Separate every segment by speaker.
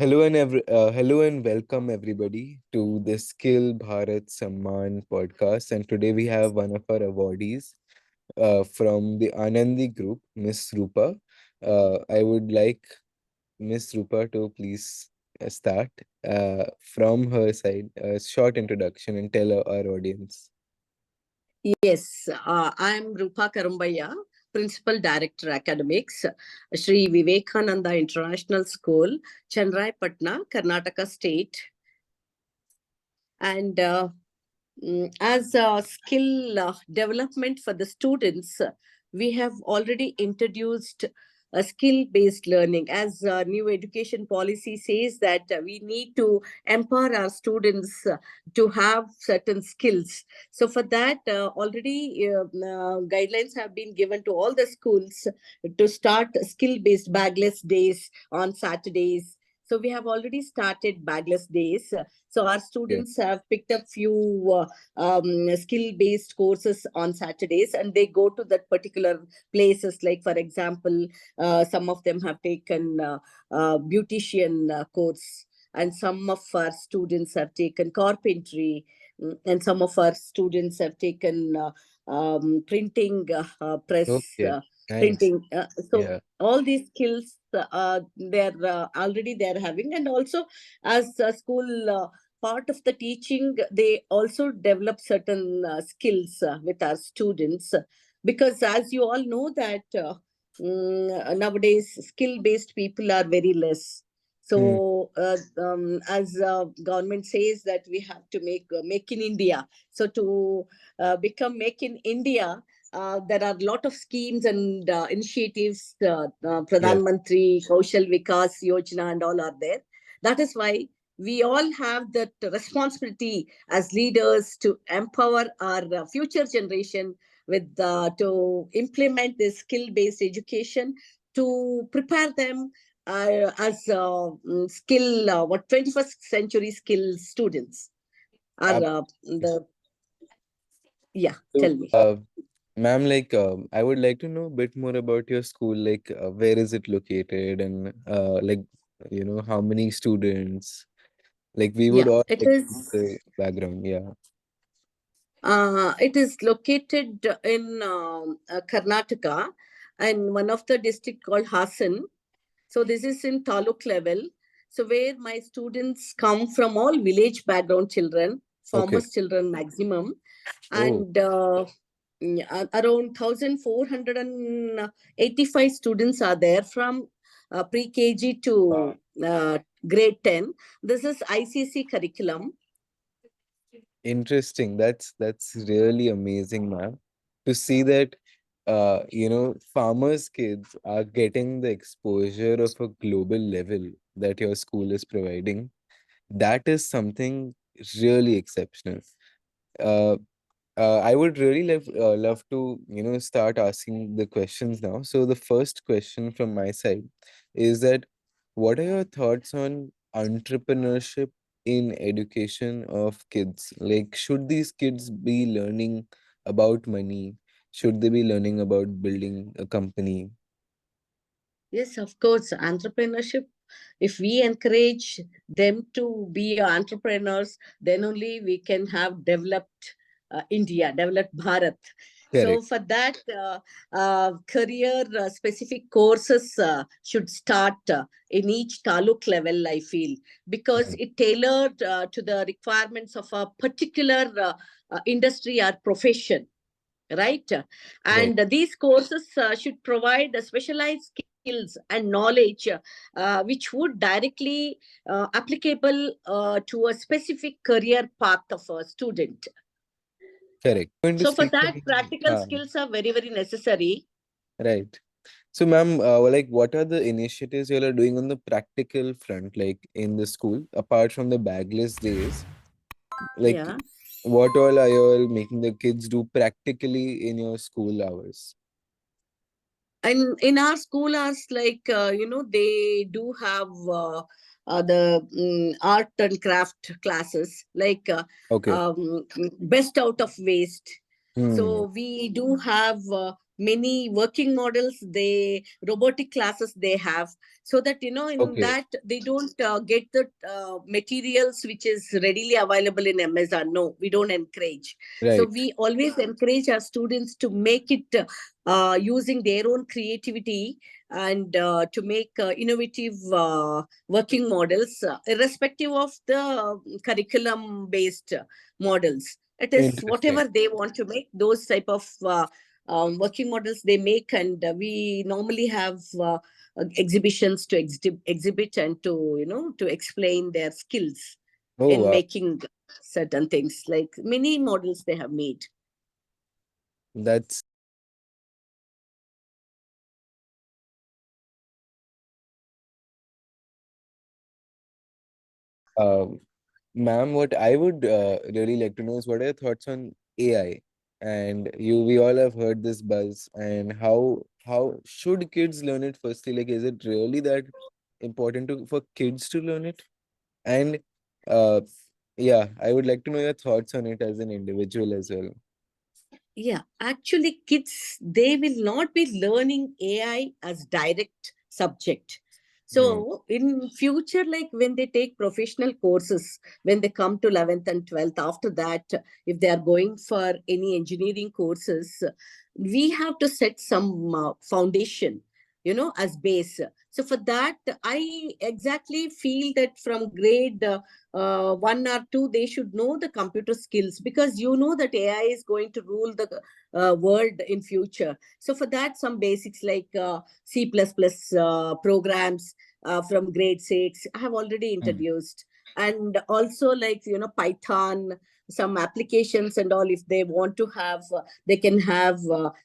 Speaker 1: Hello and welcome everybody to the Skill Bharat Samman podcast. And today we have one of our awardees from the Anandi group, Miss Roopa. I would like Miss Roopa to please start from her side a short introduction and tell our audience.
Speaker 2: Yes, I'm Roopa Karumbaiah, Principal Director Academics, Sri Vivekananda International School, Chenrai Patna, Karnataka State. And as a skill development for the students, we have already introduced a skill-based learning. As new education policy says that we need to empower our students to have certain skills. So for that, already guidelines have been given to all the schools to start skill-based bagless days on Saturdays. So we have already started bagless days. So our
Speaker 1: Yeah.
Speaker 2: students have picked up few skill-based courses on Saturdays, and they go to that particular places. Like for example, some of them have taken beautician course, and some of our students have taken carpentry, and some of our students have taken printing press.
Speaker 1: Okay. Nice.
Speaker 2: Printing so
Speaker 1: Yeah.
Speaker 2: all these skills they're already they're having, and also as a school part of the teaching, they also develop certain skills with our students, because as you all know that nowadays skill based people are very less.
Speaker 1: Hmm.
Speaker 2: So as government says that we have to make in India. So to become make in India, there are a lot of schemes and initiatives,
Speaker 1: Yeah.
Speaker 2: Pradhan Mantri, Kaushal Vikas Yojana and all are there. That is why we all have that responsibility as leaders to empower our future generation with to implement this skill based education, to prepare them as skill what 21st century skill students are the yeah, tell
Speaker 1: So,
Speaker 2: me.
Speaker 1: ma'am, I would like to know a bit more about your school. Where is it located, and how many students? Like, we would
Speaker 2: Yeah,
Speaker 1: all
Speaker 2: it
Speaker 1: like to know
Speaker 2: is.
Speaker 1: the background. Yeah.
Speaker 2: It is located in Karnataka, and one of the district called Hassan. So this is in taluk level. So where my students come from, all village background children,
Speaker 1: Okay.
Speaker 2: farmers children maximum,
Speaker 1: Oh,
Speaker 2: and around 1,485 students are there from pre-KG
Speaker 1: wow.
Speaker 2: to grade 10. This is ICC curriculum.
Speaker 1: Interesting. That's really amazing, ma'am. To see that, farmers' kids are getting the exposure of a global level that your school is providing. That is something really exceptional. Uh, I would really love to, start asking the questions now. So the first question from my side is that what are your thoughts on entrepreneurship in education of kids? Like, should these kids be learning about money? Should they be learning about building a company?
Speaker 2: Yes, of course, entrepreneurship. If we encourage them to be entrepreneurs, then only we can have developed India, developed Bharat. So
Speaker 1: Correct.
Speaker 2: for that, career specific courses should start in each taluk level, I feel, because
Speaker 1: Right.
Speaker 2: it tailored to the requirements of a particular industry or profession, right?
Speaker 1: Right.
Speaker 2: And these courses should provide specialized skills and knowledge which would directly applicable to a specific career path of a student.
Speaker 1: Correct. Going to
Speaker 2: So for
Speaker 1: speak
Speaker 2: that,
Speaker 1: again.
Speaker 2: practical skills are very, very necessary.
Speaker 1: Right. So, ma'am, what are the initiatives you all are doing on the practical front, like in the school, apart from the bagless days? Like,
Speaker 2: Yeah.
Speaker 1: what all are you all making the kids do practically in your school hours?
Speaker 2: And in our school hours, like they do have the art and craft classes, like
Speaker 1: Okay.
Speaker 2: best out of waste.
Speaker 1: Hmm.
Speaker 2: So we do have many working models, they robotic classes they have, so that in
Speaker 1: Okay.
Speaker 2: that they don't get the materials which is readily available in Amazon. No, we don't encourage. So
Speaker 1: Right.
Speaker 2: we always encourage our students to make it using their own creativity, and to make innovative working models, irrespective of the curriculum based models. It is
Speaker 1: Interesting.
Speaker 2: whatever they want to make, those type of working models they make. And we normally have exhibitions to exhibit, and to to explain their skills
Speaker 1: Oh,
Speaker 2: in
Speaker 1: wow.
Speaker 2: making certain things, like many models they have made.
Speaker 1: That's um, ma'am, what I would really like to know is what are your thoughts on AI? And we all have heard this buzz, and how should kids learn it firstly? Like, is it really that important for kids to learn it? And uh, yeah, I would like to know your thoughts on it as an individual as well.
Speaker 2: Yeah, actually, kids, they will not be learning AI as direct subject.
Speaker 1: Hmm.
Speaker 2: So in future, like when they take professional courses, when they come to 11th and 12th, after that, if they are going for any engineering courses, we have to set some foundation, as base. So for that, I exactly feel that from grade 1 or 2, they should know the computer skills, because that AI is going to rule the world in future. So for that, some basics like C++ programs from grade 6, I have already
Speaker 1: Hmm.
Speaker 2: introduced. And also like, Python, some applications and all, if they want to have, they can have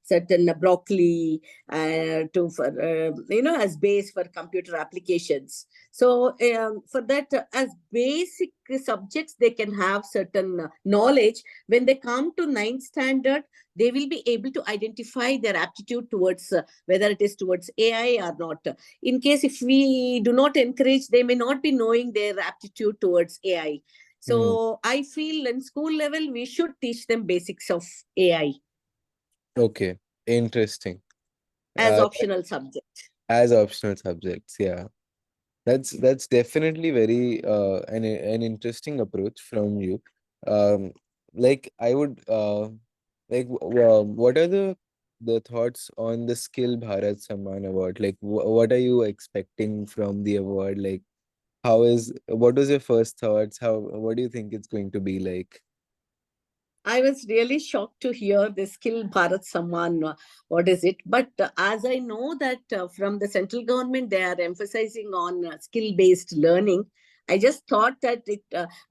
Speaker 2: certain broccoli to for as base for computer applications. So for that, as basic subjects, they can have certain knowledge. When they come to ninth standard, they will be able to identify their aptitude towards whether it is towards AI or not. In case if we do not encourage, they may not be knowing their aptitude towards AI.
Speaker 1: Hmm.
Speaker 2: So I feel in school level, we should teach them basics of AI
Speaker 1: Okay. Interesting.
Speaker 2: as
Speaker 1: Uh,
Speaker 2: optional subject.
Speaker 1: as optional subjects, yeah. That's definitely very an interesting approach from you. Um, like I would what are the thoughts on the Skill Bharat Samman Award? Like what are you expecting from the award? Like what was your first thoughts? What do you think it's going to be like?
Speaker 2: I was really shocked to hear the Skill Bharat Samman. What is it? But as I know that from the central government, they are emphasizing on skill-based learning. I just thought that it,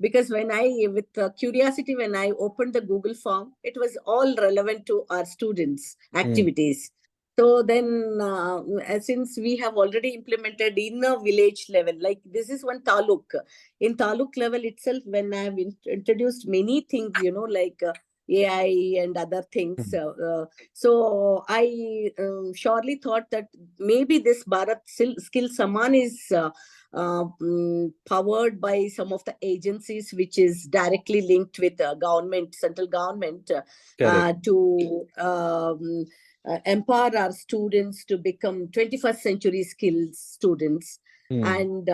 Speaker 2: because when with curiosity, when I opened the Google form, it was all relevant to our students'
Speaker 1: Hmm.
Speaker 2: activities. So then, since we have already implemented in a village level, like this is one taluk, in taluk level itself, when I have introduced many things, like AI and other things.
Speaker 1: Hmm.
Speaker 2: So I surely thought that maybe this Bharat Skill Saman is powered by some of the agencies which is directly linked with government, central government,
Speaker 1: Correct.
Speaker 2: to empower our students to become 21st century skills students.
Speaker 1: Hmm.
Speaker 2: And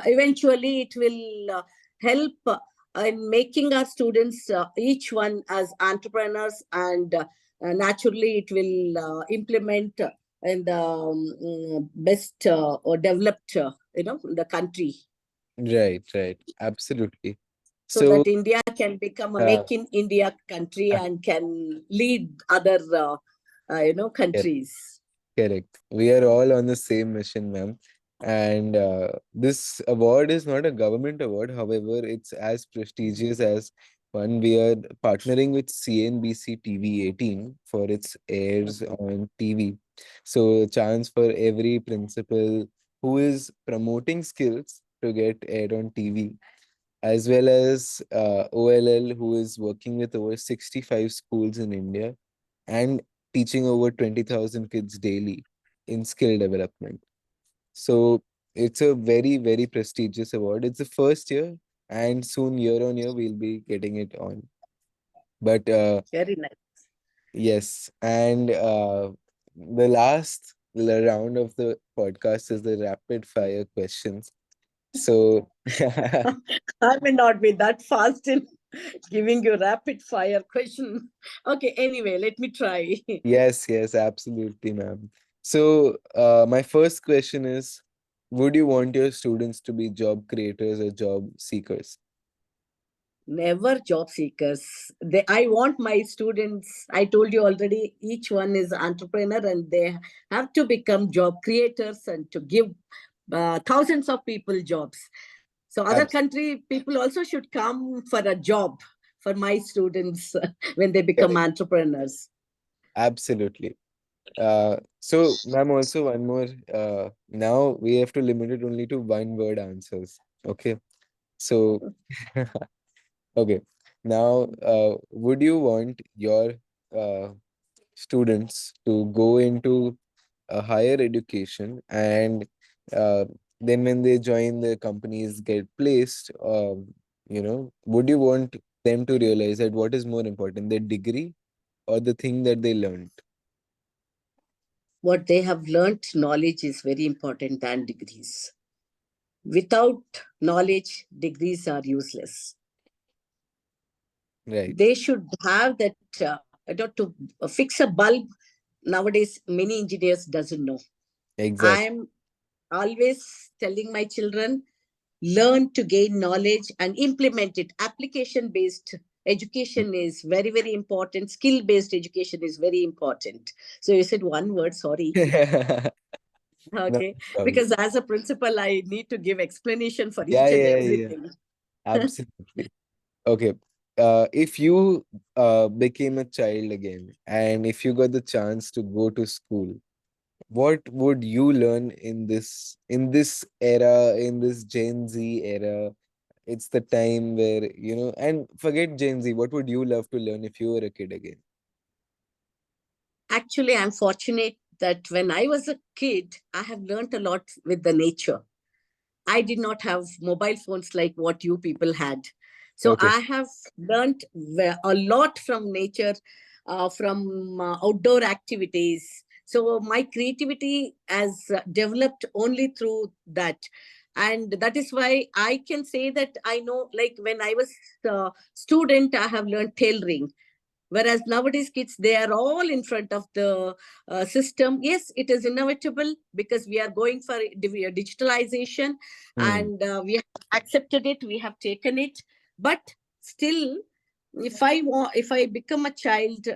Speaker 2: eventually it will help in making our students, each one as entrepreneurs, and naturally it will implement in the best or developed the country,
Speaker 1: Right, right. Absolutely.
Speaker 2: so
Speaker 1: So
Speaker 2: that India can become a
Speaker 1: uh,
Speaker 2: make in India country and can lead other countries.
Speaker 1: correct. We are all on the same mission, ma'am. And this award is not a government award. However, it's as prestigious as one. We are partnering with CNBC TV 18 for its airs
Speaker 2: Okay.
Speaker 1: on TV. So, a chance for every principal who is promoting skills to get aired on TV, as well as OLL, who is working with over 65 schools in India and teaching over 20,000 kids daily in skill development. So it's a very, very prestigious award. It's the first year, and soon, year on year, we'll be getting it on. But
Speaker 2: Very nice.
Speaker 1: Yes, and the last round of the podcast is the rapid fire questions. So,
Speaker 2: I may not be that fast in giving you rapid fire question. Okay, anyway, let me try.
Speaker 1: yes, yes, absolutely, ma'am. So, my first question is, would you want your students to be job creators or job seekers?
Speaker 2: Never job seekers. I want my students, I told you already, each one is entrepreneur and they have to become job creators and to give thousands of people jobs. So other
Speaker 1: Abs
Speaker 2: country people also should come for a job for my students when they become
Speaker 1: Correct.
Speaker 2: entrepreneurs.
Speaker 1: Absolutely. So, ma'am, also one more. Now we have to limit it only to one word answers. Okay. So, okay. Now, would you want your uh, students to go into a higher education and uh, then when they join the companies get placed, would you want them to realize that what is more important, the degree or the thing that they learned?
Speaker 2: What they have learnt, knowledge is very important than degrees. Without knowledge, degrees are useless.
Speaker 1: Right.
Speaker 2: They should have that to fix a bulb. Nowadays many engineers doesn't know. I
Speaker 1: Exactly.
Speaker 2: am always telling my children, learn to gain knowledge and implement it. Application based education is very very important. Skill based education is very important. So you said one word, sorry.
Speaker 1: No
Speaker 2: Okay,
Speaker 1: problem.
Speaker 2: because as a principal I need to give explanation for
Speaker 1: Yeah,
Speaker 2: each and
Speaker 1: yeah, yeah.
Speaker 2: everything.
Speaker 1: Absolutely. Okay. If you became a child again, and if you got the chance to go to school, what would you learn in this era, in this Gen Z era? It's the time where, and forget Gen Z, what would you love to learn if you were a kid again?
Speaker 2: Actually, I'm fortunate that when I was a kid, I have learned a lot with the nature. I did not have mobile phones like what you people had. So
Speaker 1: Okay.
Speaker 2: I have learned a lot from nature, from outdoor activities. So my creativity has developed only through that. And that is why I can say that I know, like when I was a student, I have learned tailoring. Whereas nowadays kids, they are all in front of the system. Yes, it is inevitable because we are going for digitalization,
Speaker 1: Hmm.
Speaker 2: and we have accepted it, we have taken it. But still, if I become a child,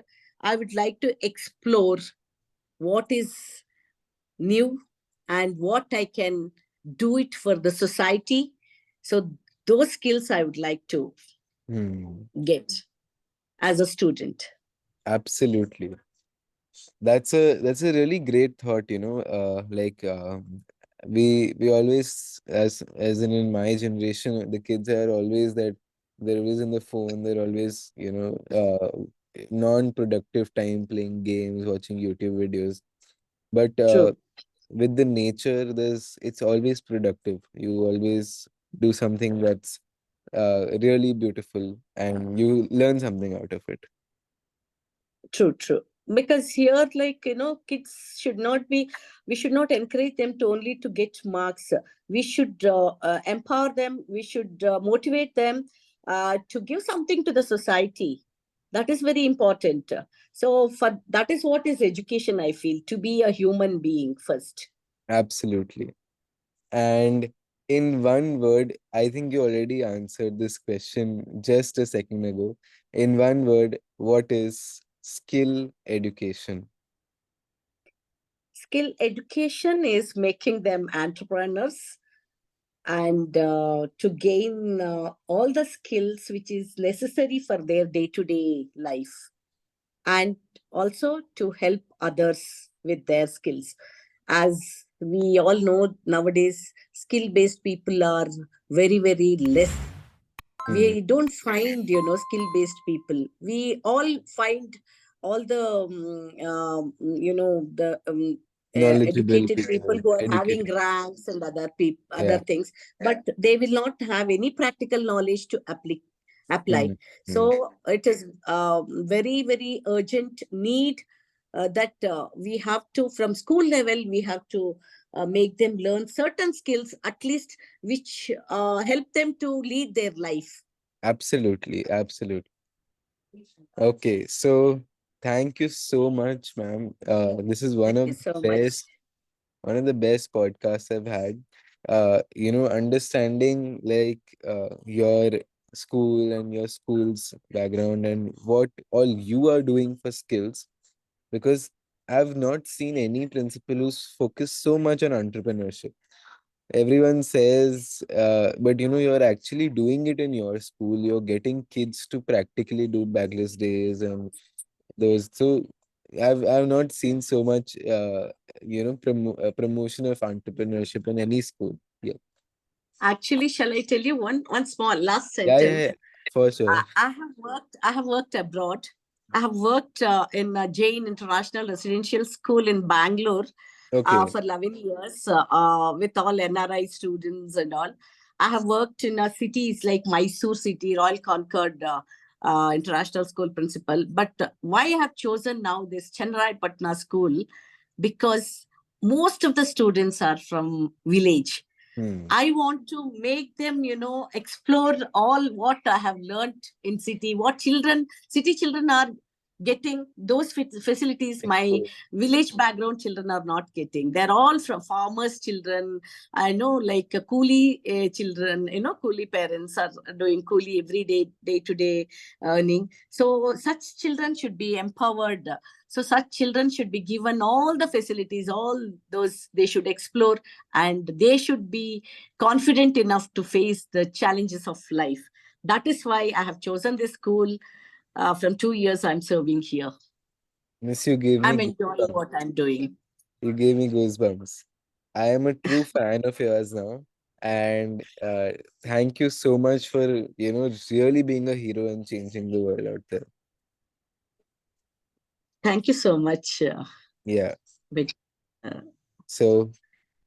Speaker 2: I would like to explore what is new and what I can do it for the society. So those skills I would like to
Speaker 1: Hmm.
Speaker 2: get as a student.
Speaker 1: Absolutely. That's a really great thought, we always as in my generation, the kids are always that they're always in the phone, they're always, non-productive time playing games, watching YouTube videos. But
Speaker 2: True.
Speaker 1: with the nature, it's always productive. You always do something that's really beautiful and you learn something out of it.
Speaker 2: True, true. Because here, like, kids should not be, we should not encourage them to only to get marks. We should empower them. We should motivate them to give something to the society. That is very important. So, for that is what is education, I feel, to be a human being first.
Speaker 1: Absolutely. And in one word, I think you already answered this question just a second ago. In one word, what is skill education?
Speaker 2: Skill education is making them entrepreneurs and to gain all the skills which is necessary for their day-to-day life, and also to help others with their skills. As we all know, nowadays skill based people are very very less.
Speaker 1: Hmm.
Speaker 2: We don't find skill based people. We all find all the the
Speaker 1: Knowledgeable
Speaker 2: educated people
Speaker 1: people,
Speaker 2: who are having
Speaker 1: educated.
Speaker 2: ranks and other
Speaker 1: Yeah,
Speaker 2: things, but they will not have any practical knowledge to apply.
Speaker 1: Mm, mm.
Speaker 2: So it is very, very urgent need that we have to, from school level, we have to make them learn certain skills, at least, which help them to lead their life.
Speaker 1: Absolutely, absolutely. Okay, so thank you so much, ma'am. This is
Speaker 2: Thank you so much.
Speaker 1: one of the best podcasts I've had. Understanding like your school and your school's background and what all you are doing for skills, because I've not seen any principal who's focused so much on entrepreneurship. Everyone says, but you're actually doing it in your school. You're getting kids to practically do backless days and those. So I've not seen so much, promotion of entrepreneurship in any school. Yeah,
Speaker 2: Actually, shall I tell you one small last
Speaker 1: yeah, yeah,
Speaker 2: sentence?
Speaker 1: yeah, for sure.
Speaker 2: I have worked abroad. I have worked in Jain International Residential School in Bangalore
Speaker 1: Okay.
Speaker 2: for 11 years with all NRI students and all. I have worked in cities like Mysore City, Royal Concord International School principal. But why I have chosen now this Chenrai Patna school? Because most of the students are from village.
Speaker 1: Hmm.
Speaker 2: I want to make them, explore all what I have learned in city, what city children are getting, those facilities my
Speaker 1: Expo-
Speaker 2: village background children are not getting. They're all from farmers children. I know, like coolie children, coolie parents are doing coolie every day, day to day earning. So such children should be empowered. So such children should be given all the facilities, all those they should explore, and they should be confident enough to face the challenges of life. That is why I have chosen this school. From 2 years, I'm serving here.
Speaker 1: Miss, you gave me
Speaker 2: I'm enjoying
Speaker 1: goosebumps.
Speaker 2: what I'm doing.
Speaker 1: You gave me goosebumps. I am a true fan of yours now. And thank you so much for, really being a hero and changing the world out there.
Speaker 2: Thank you so much.
Speaker 1: Yeah.
Speaker 2: But, uh,
Speaker 1: So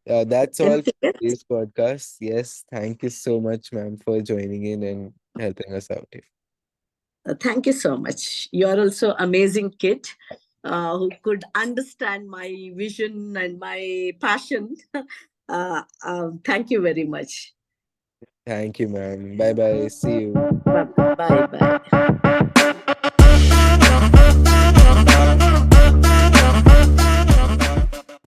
Speaker 1: that's all for
Speaker 2: anything else?
Speaker 1: today's podcast. Yes. Thank you so much, ma'am, for joining in and helping us out here.
Speaker 2: Thank you so much. You are also amazing kid who could understand my vision and my passion. Thank you very much.
Speaker 1: Thank you, ma'am. Bye bye. See you.
Speaker 2: Bye bye.